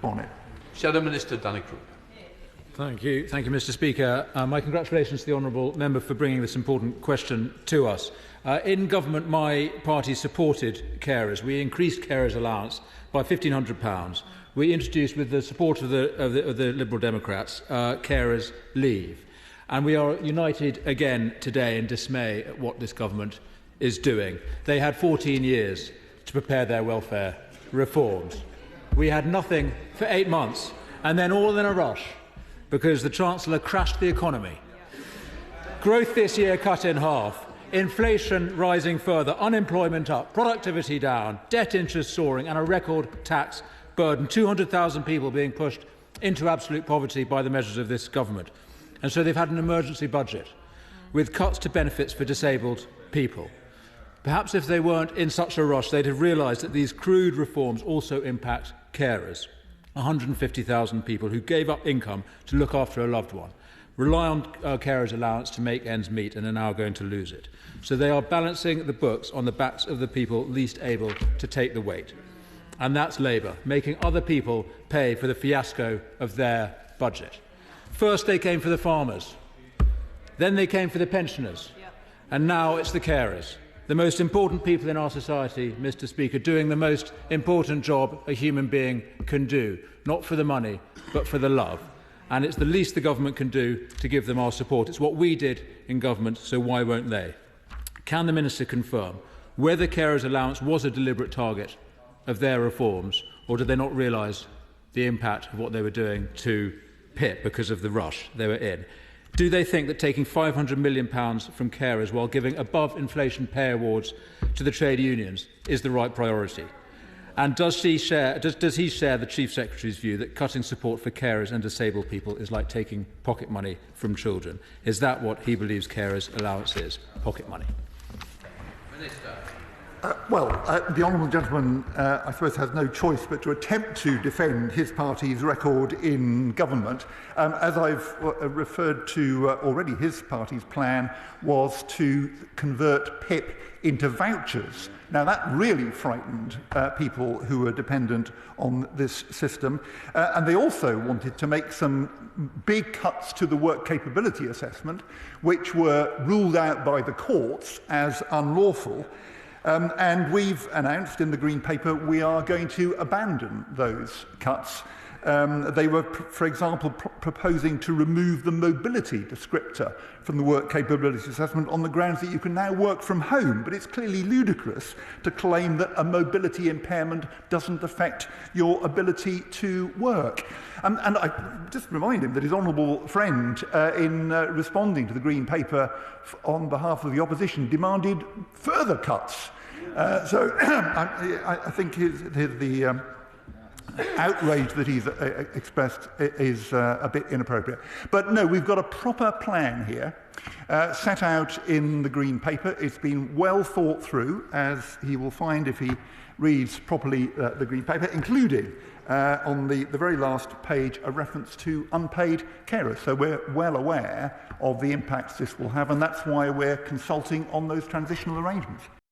on it. Shadow Minister Danny Kruger. Thank you, Mr. Speaker. My congratulations to the honourable member for bringing this important question to us. In government, my party supported carers. We increased carers' allowance by £1,500. We introduced, with the support of the Liberal Democrats, carers' leave. And we are united again today in dismay at what this government is doing. They had 14 years to prepare their welfare reforms. We had nothing for 8 months, and then all in a rush, because the Chancellor crashed the economy. Growth this year cut in half, inflation rising further, unemployment up, productivity down, debt interest soaring and a record tax burden, 200,000 people being pushed into absolute poverty by the measures of this government. And so they've had an emergency budget with cuts to benefits for disabled people. Perhaps if they weren't in such a rush, they'd have realised that these crude reforms also impact carers. 150,000 people who gave up income to look after a loved one, rely on carers' allowance to make ends meet and are now going to lose it. So they are balancing the books on the backs of the people least able to take the weight. And that's Labour, making other people pay for the fiasco of their budget. First they came for the farmers, then they came for the pensioners, and now it's the carers. The most important people in our society, Mr. Speaker, doing the most important job a human being can do, not for the money, but for the love. And it's the least the government can do to give them our support. It's what we did in government, so why won't they? Can the Minister confirm whether carers' allowance was a deliberate target of their reforms, or did they not realise the impact of what they were doing to PIP because of the rush they were in? Do they think that taking £500 million from carers while giving above-inflation pay awards to the trade unions is the right priority? And does he share the Chief Secretary's view that cutting support for carers and disabled people is like taking pocket money from children? Is that what he believes carers' allowance is? Pocket money. Minister. The honourable gentleman, I suppose, has no choice but to attempt to defend his party's record in government. As I've referred to already, his party's plan was to convert PIP into vouchers. Now, that really frightened people who were dependent on this system. And they also wanted to make some big cuts to the work capability assessment, which were ruled out by the courts as unlawful. And we've announced in the Green Paper we are going to abandon those cuts. They were, for example, proposing to remove the mobility descriptor from the work capability assessment on the grounds that you can now work from home. But it's clearly ludicrous to claim that a mobility impairment doesn't affect your ability to work. And I just remind him that his honourable friend, in responding to the Green Paper on behalf of the opposition, demanded further cuts. So I think the outrage that he's expressed is a bit inappropriate. But no, we've got a proper plan here, set out in the Green Paper. It's been well thought through, as he will find if he reads properly the Green Paper, including on the very last page a reference to unpaid carers. So we're well aware of the impacts this will have, and that's why we're consulting on those transitional arrangements.